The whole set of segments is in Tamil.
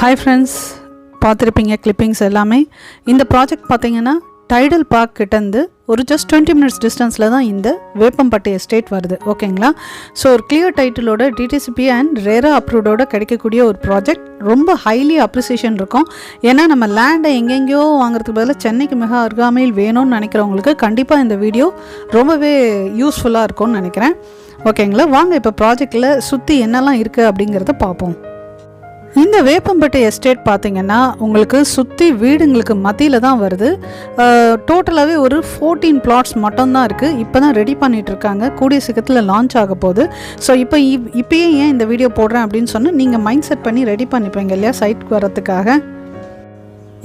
ஹாய் ஃப்ரெண்ட்ஸ், பார்த்துருப்பீங்க கிளிப்பிங்ஸ் எல்லாமே. இந்த ப்ராஜெக்ட் பார்த்தீங்கன்னா டைடல் பார்க் கிட்டேருந்து ஒரு ஜஸ்ட் 20 minutes டிஸ்டன்ஸில் தான் இந்த வேப்பம்பட்டி எஸ்டேட் வருது. ஓகேங்களா? ஸோ ஒரு கிளியர் டைட்டிலோட டிடிசிபி அண்ட் ரேரா அப்ரூவ்டோட கிடைக்கக்கூடிய ஒரு ப்ராஜெக்ட். ரொம்ப ஹைலி அப்ரிசியேஷன் இருக்கும். ஏன்னா நம்ம லேண்டை எங்கெங்கேயோ வாங்குறதுக்கு பதிலாக சென்னைக்கு மிக அருகாமையில் வேணும்னு நினைக்கிறவங்களுக்கு கண்டிப்பாக இந்த வீடியோ ரொம்பவே யூஸ்ஃபுல்லாக இருக்கும்னு நினைக்கிறேன். ஓகேங்களா? வாங்க இப்போ ப்ராஜெக்டில் சுற்றி என்னெல்லாம் இருக்குது அப்படிங்கிறத பார்ப்போம். இந்த வேப்பம்பட்டி எஸ்டேட் பார்த்திங்கன்னா உங்களுக்கு சுற்றி வீடுங்களுக்கு மத்தியில் தான் வருது. டோட்டலாகவே ஒரு 14 plots மட்டும்தான் இருக்குது. இப்போ தான் ரெடி பண்ணிகிட்ருக்காங்க. கூடிய சீக்கிரத்தில் லான்ச் ஆக போகுது. ஸோ இப்போயே ஏன் இந்த வீடியோ போடுறேன் அப்படின்னு சொன்னால் நீங்கள் மைண்ட் செட் பண்ணி ரெடி பண்ணிப்பீங்க இல்லையா சைட்டுக்கு வரத்துக்காக.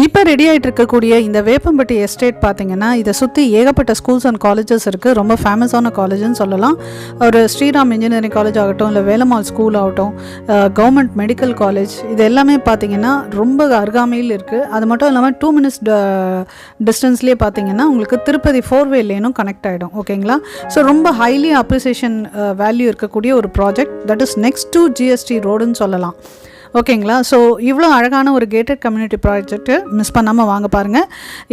இப்போ ரெடி ஆகிட்டு இருக்கக்கூடிய இந்த வேப்பம்பட்டி எஸ்டேட் பார்த்திங்கன்னா இதை சுற்றி ஏகப்பட்ட ஸ்கூல்ஸ் அண்ட் காலேஜஸ் இருக்குது. ரொம்ப ஃபேமஸான காலேஜ்னு சொல்லலாம். ஒரு ஸ்ரீராம் இன்ஜினியரிங் காலேஜ் ஆகட்டும், இல்லை வேலம்மாள் ஸ்கூல் ஆகட்டும், கவர்மெண்ட் மெடிக்கல் காலேஜ், இது எல்லாமே பார்த்திங்கன்னா ரொம்ப அருகாமையில் இருக்குது. அது மட்டும் இல்லாமல் 2 minutes டிஸ்டன்ஸ்லேயே பார்த்திங்கன்னா உங்களுக்கு திருப்பதி 4-way லேனும் கனெக்ட் ஆகிடும். ஓகேங்களா? ஸோ ரொம்ப ஹைலி அப்ரிசியேஷன் வேல்யூ இருக்கக்கூடிய ஒரு project. That is next to GST ரோடுன்னு சொல்லலாம். ஓகேங்களா? ஸோ இவ்வளோ அழகான ஒரு கேட்டட் கம்யூனிட்டி ப்ராஜெக்ட்டு மிஸ் பண்ணாமல் வாங்க பாருங்கள்.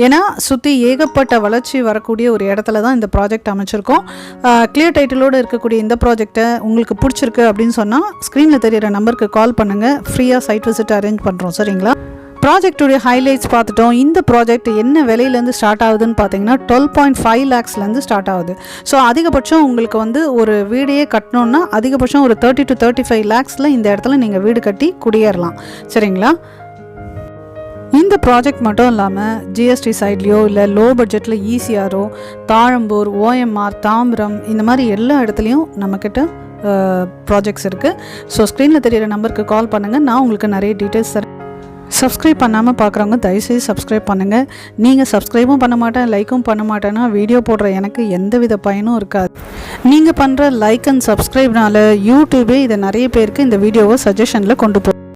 ஏன்னா சுற்றி ஏகப்பட்ட வளர்ச்சி வரக்கூடிய ஒரு இடத்துல தான் இந்த ப்ராஜெக்ட் அமைச்சிருக்கோம். கிளியர் டைட்டிலோடு இருக்கக்கூடிய இந்த ப்ராஜெக்டை உங்களுக்கு பிடிச்சிருக்கு அப்படின்னு சொன்னால் ஸ்க்ரீனில் தெரியிற நம்பருக்கு கால் பண்ணுங்கள். ஃப்ரீயாக சைட் விசிட் அரேஞ்ச் பண்ணுறோம். சரிங்களா? ப்ராஜெக்டுடைய ஹைலைட்ஸ் பார்த்துட்டோம். இந்த ப்ராஜெக்ட் என்ன விலையிலேருந்து ஸ்டார்ட் ஆகுதுன்னு பார்த்தீங்கன்னா 12.5 lakhsலேருந்து ஸ்டார்ட் ஆகுது. ஸோ அதிகபட்சம் உங்களுக்கு வந்து ஒரு வீடையே கட்டணுன்னா அதிகபட்சம் ஒரு 30 to 35 lakhsல இந்த இடத்துல நீங்கள் வீடு கட்டி குடியேறலாம். சரிங்களா? இந்த ப்ராஜெக்ட் மட்டும் இல்லாமல் ஜிஎஸ்டி சைட்லேயோ இல்லை லோ பட்ஜெட்டில் ஈசிஆரோ, தாழம்பூர், ஓஎம்ஆர், தாம்பரம், இந்த மாதிரி எல்லா இடத்துலையும் நம்மக்கிட்ட ப்ராஜெக்ட்ஸ் இருக்குது. ஸோ ஸ்க்ரீனில் தெரியிற நம்பருக்கு கால் பண்ணுங்கள். நான் உங்களுக்கு நிறைய டீட்டெயில்ஸ் தரேன். சப்ஸ்கிரைப் பண்ணாமல் பார்க்குறவங்க தயவுசெய்து சப்ஸ்கிரைப் பண்ணுங்கள். நீங்கள் சப்ஸ்கிரைபும் பண்ண மாட்டேன், லைக்கும் பண்ண மாட்டேன்னா வீடியோ போடுற எனக்கு எந்தவித பயனும் இருக்காது. நீங்கள் பண்ணுற லைக் அண்ட் சப்ஸ்கிரைப்னால யூடியூபே இதை நிறைய பேருக்கு இந்த வீடியோவை சஜஷனில் கொண்டு போகும்.